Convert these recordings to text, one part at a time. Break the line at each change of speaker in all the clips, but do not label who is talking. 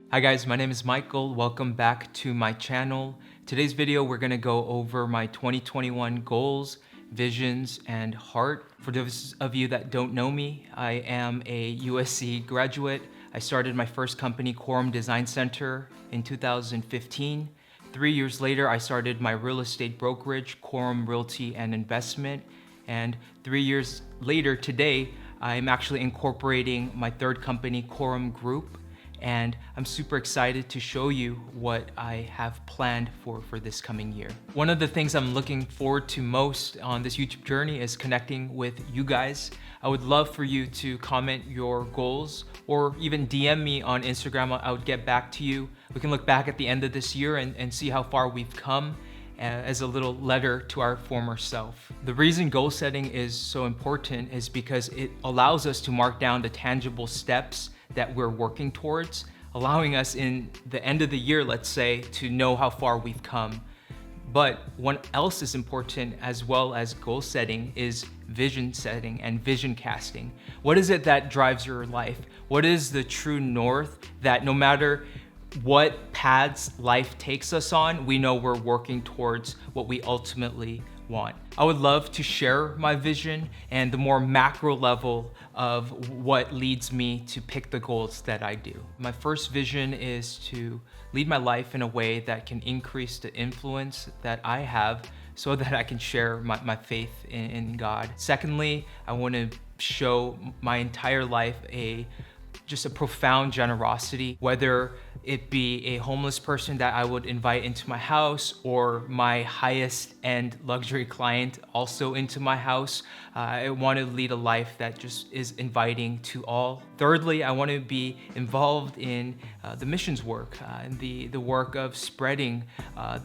Hi guys, my name is Michael. Welcome back to my channel. Today's video, we're gonna go over my 2021 goals, visions, and heart. For those of you that don't know me, I am a USC graduate. I started my first company, Coram Design Center, in 2015. 3 years later, I started my real estate brokerage, Coram Realty and Investment. And 3 years later, today, I'm actually incorporating my third company, Coram Group. And I'm super excited to show you what I have planned for this coming year. One of the things I'm looking forward to most on this YouTube journey is connecting with you guys. I would love for you to comment your goals or even DM me on Instagram. I would get back to you. We can look back at the end of this year and see how far we've come as a little letter to our former self. The reason goal setting is so important is because it allows us to mark down the tangible steps that we're working towards, allowing us in the end of the year, let's say, to know how far we've come. But what else is important as well as goal setting is vision setting and vision casting. What is it that drives your life? What is the true north that no matter what paths life takes us on, we know we're working towards what we ultimately want? I would love to share my vision and the more macro level of what leads me to pick the goals that I do. My first vision is to lead my life in a way that can increase the influence that I have so that I can share my faith in God. Secondly, I want to show my entire life just a profound generosity, whether it be a homeless person that I would invite into my house or my highest end luxury client also into my house. I want to lead a life that just is inviting to all. Thirdly, I want to be involved in the missions work, and the work of spreading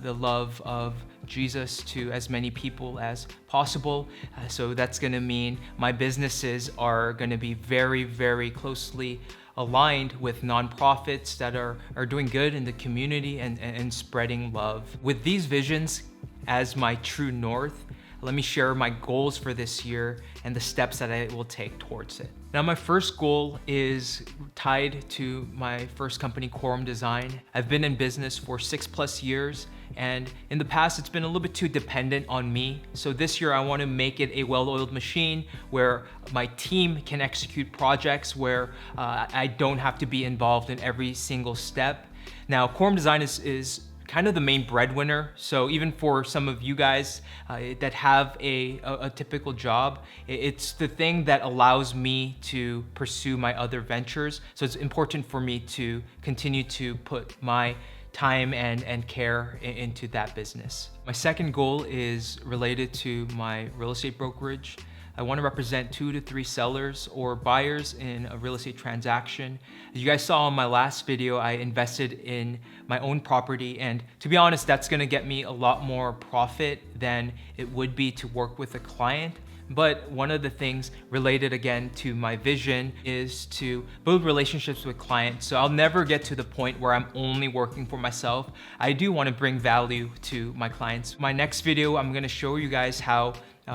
the love of Jesus to as many people as possible. So that's gonna mean my businesses are gonna be very, very closely aligned with nonprofits that are doing good in the community and spreading love. With these visions as my true north, let me share my goals for this year and the steps that I will take towards it. Now, my first goal is tied to my first company, Coram Design. I've been in business for 6+ years, and in the past, it's been a little bit too dependent on me. So this year, I want to make it a well-oiled machine where my team can execute projects where I don't have to be involved in every single step. Now, Coram Design is kind of the main breadwinner. So even for some of you guys that have a typical job, it's the thing that allows me to pursue my other ventures. So it's important for me to continue to put my time and care into that business. My second goal is related to my real estate brokerage. I want to represent 2 to 3 sellers or buyers in a real estate transaction. As you guys saw in my last video, I invested in my own property, and to be honest, that's going to get me a lot more profit than it would be to work with a client. But one of the things related again to my vision is to build relationships with clients. So I'll never get to the point where I'm only working for myself. I do want to bring value to my clients. My next video, I'm going to show you guys how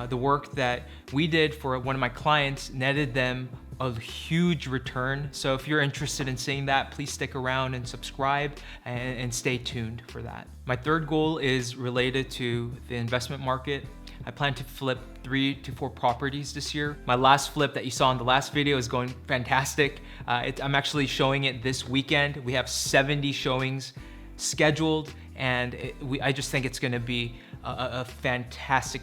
the work that we did for one of my clients netted them a huge return. So if you're interested in seeing that, please stick around and subscribe and stay tuned for that. My third goal is related to the investment market. I plan to flip 3 to 4 properties this year. My last flip that you saw in the last video is going fantastic. I'm actually showing it this weekend. We have 70 showings scheduled, and I just think it's gonna be a fantastic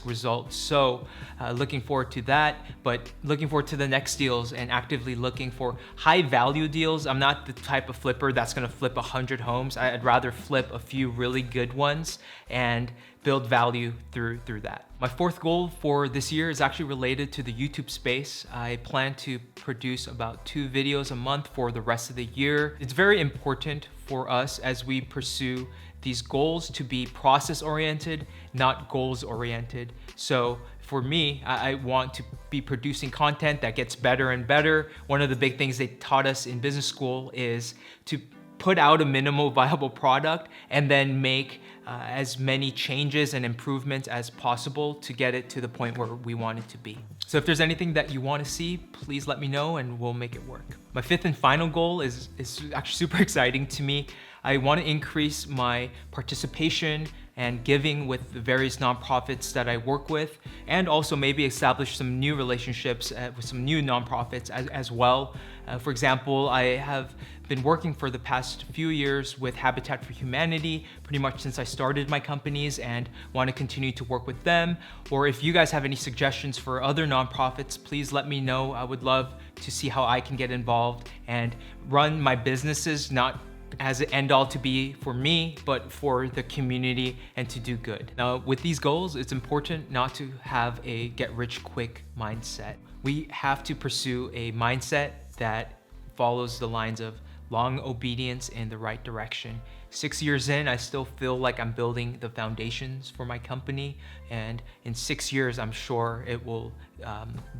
result. So looking forward to that, but looking forward to the next deals and actively looking for high value deals. I'm not the type of flipper that's gonna flip 100 homes. I'd rather flip a few really good ones and build value through that. My fourth goal for this year is actually related to the YouTube space. I plan to produce about 2 videos a month for the rest of the year. It's very important for us as we pursue these goals to be process oriented, not goals oriented. So for me, I want to be producing content that gets better and better. One of the big things they taught us in business school is to put out a minimal viable product and then make as many changes and improvements as possible to get it to the point where we want it to be. So if there's anything that you want to see, please let me know and we'll make it work. My fifth and final goal is actually super exciting to me. I want to increase my participation and giving with the various nonprofits that I work with, and also maybe establish some new relationships with some new nonprofits as well. For example, I have been working for the past few years with Habitat for Humanity, pretty much since I started my companies, and want to continue to work with them. Or if you guys have any suggestions for other nonprofits, please let me know. I would love to see how I can get involved and run my businesses, not as an end all to be for me, but for the community and to do good. Now, with these goals, it's important not to have a get rich quick mindset. We have to pursue a mindset that follows the lines of long obedience in the right direction. 6 years in, I still feel like I'm building the foundations for my company. And in 6 years, I'm sure it will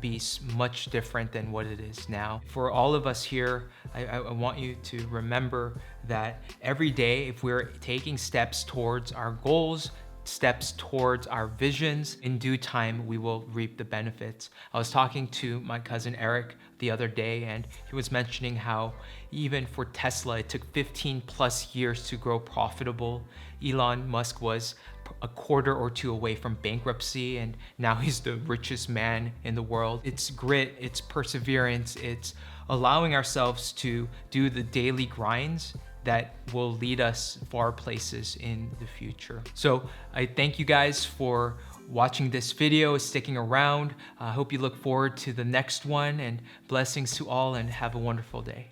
be much different than what it is now. For all of us here, I want you to remember that every day, if we're taking steps towards our goals, steps towards our visions, in due time, we will reap the benefits. I was talking to my cousin Eric the other day, and he was mentioning how even for Tesla, it took 15 plus years to grow profitable. Elon Musk was a quarter or two away from bankruptcy, and now he's the richest man in the world. It's grit, it's perseverance, it's allowing ourselves to do the daily grinds that will lead us far places in the future. So I thank you guys for watching this video, sticking around. I hope you look forward to the next one, and blessings to all, and have a wonderful day.